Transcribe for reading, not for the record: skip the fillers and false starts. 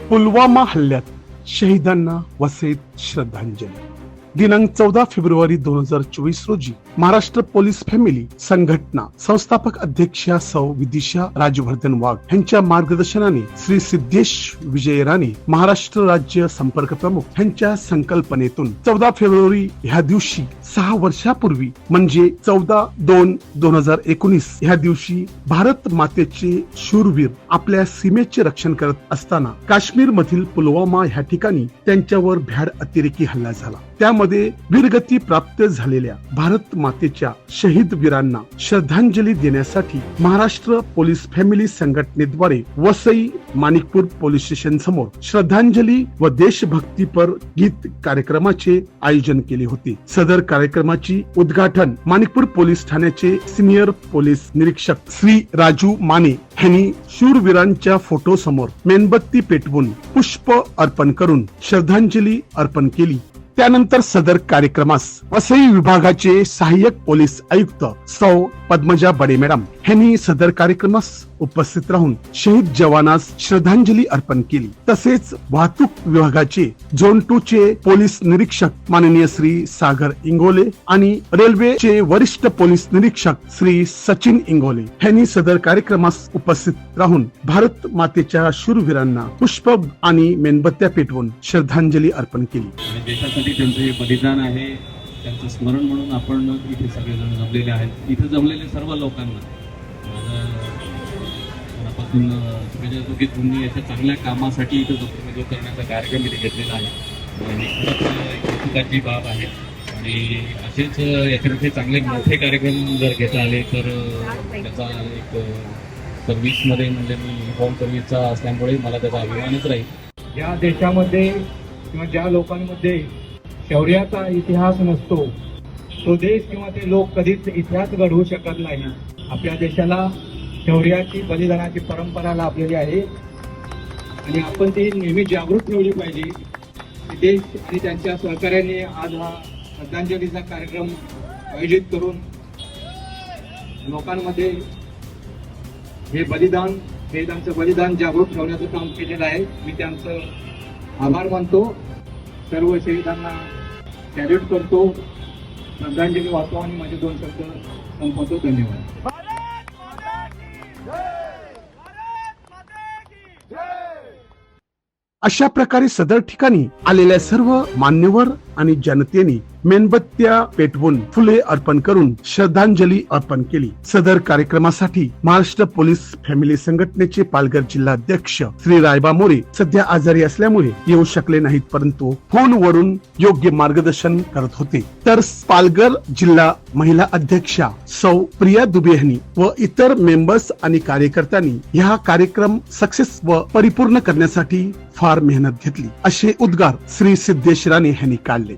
पुलवामा हल्ल्यात शहीदांना वसईत श्रद्धांजली. दिनांक 14 फेब्रुवारी 2024 रोजी महाराष्ट्र पोलीस फॅमिली संघटना संस्थापक अध्यक्षा सौ विदिशा राजवर्धन वाघ यांच्या मार्गदर्शनाने श्री सिद्धेश विजय राणे महाराष्ट्र राज्य संपर्क प्रमुख यांच्या संकल्पनेतून 14 फेब्रुवारी ह्या दिवशी 6 वर्षापूर्वी म्हणजे 14/2/2019 ह्या दिवशी भारत मातेचे शूरवीर आपल्या सीमेचे रक्षण करत असताना काश्मीर मधील पुलवामा ह्या ठिकाणी त्यांच्यावर भ्याड अतिरेकी हल्ला झाला. त्यामध्ये वीरगती प्राप्त झालेल्या भारत मातेच्या शहीद वीरांना श्रद्धांजली देण्यासाठी महाराष्ट्र पोलीस फॅमिली संघटनेद्वारे वसई माणिकपूर पोलीस स्टेशन समोर श्रद्धांजली व देशभक्तीपर गीत कार्यक्रमाचे आयोजन केले होते. सदर कार्यक्रमाची उद्घाटन माणिकपूर पोलीस ठाण्याचे सिनियर पोलीस निरीक्षक श्री राजू माने यांनी शूरवीरांच्या फोटो समोर मेणबत्ती पेटवून पुष्प अर्पण करून श्रद्धांजली अर्पण केली. त्यानंतर सदर कार्यक्रमास वसई विभागाचे सहाय्यक पोलीस आयुक्त सौ पद्मजा बडे मॅडम यांनी सदर कार्यक्रमास उपस्थित राहून शहीद जवानास श्रद्धांजली अर्पण केली. तसेच वाहतूक विभागाचे झोन 2 चे पोलीस निरीक्षक माननीय श्री सागर इंगोले आणि रेल्वेचे वरिष्ठ पोलीस निरीक्षक श्री सचिन इंगोले यांनी सदर कार्यक्रमास उपस्थित राहून भारत मातेच्या शूरवीरांना पुष्प आणि मेणबत्त्या पेटवून श्रद्धांजली अर्पण केली. देशासाठी त्यांचं हे बलिदान आहे, त्यांचं स्मरण म्हणून आपण इथे सगळेजण जमलेले आहेत. इथे जमलेले सर्व लोकांना मनापासून शुभेच्छा देतो की तुम्ही याच्या चांगल्या कामासाठी इथे जो करण्याचा कार्यक्रम इथे घेतलेला आहे आणि खरंच कौतुकाची बाब आहे. आणि असेच याच्यापेक्षा चांगले मोठे कार्यक्रम जर घेता आले तर त्याचा एक सर्व्हिसमध्ये म्हणजे मी होम सर्व्हिसचा असल्यामुळे मला त्याचा अभिमानच राहील. ज्या देशामध्ये किंवा ज्या लोकांमध्ये शौर्याचा इतिहास नसतो तो देश किंवा ते लोक कधीच इतिहास घडवू शकत नाही. आपल्या देशाला शौर्याची बलिदानाची परंपरा लाभलेली आहे आणि आपण ती नेहमी जागृत ठेवली पाहिजे. देश आणि त्यांच्या सहकार्याने आज हा श्रद्धांजलीचा कार्यक्रम आयोजित करून लोकांमध्ये हे बलिदान शहीदांचं बलिदान जागृत ठेवण्याचं काम केलेलं आहे. मी त्यांचं आभार मानतो. सर्व शहीदांना सॅल्यूट करतो, श्रद्धांजली वाचतो आणि माझे 2 शब्द संपवतो. धन्यवाद. अशा प्रकारे सदर ठिकाणी आलेल्या सर्व मान्यवर आणि जनतेने मेणबत्त्या पेटवून फुले अर्पण करून श्रद्धांजली अर्पण केली. सदर कार्यक्रमासाठी महाराष्ट्र पोलीस फॅमिली संघटनेचे पालघर जिल्हा अध्यक्ष श्री रायबा मोरे सध्या आजारी असल्यामुळे येऊ शकले नाहीत, परंतु फोनवरून योग्य मार्गदर्शन करत होते. तर पालघर जिल्हा महिला अध्यक्षा सौ प्रिया दुबे यांनी व इतर मेंबर्स आणि कार्यकर्त्यांनी हा कार्यक्रम सक्सेस व परिपूर्ण करण्यासाठी फार मेहनत घेतली असे उद्गार श्री सिद्धेश राणे यांनी काढले.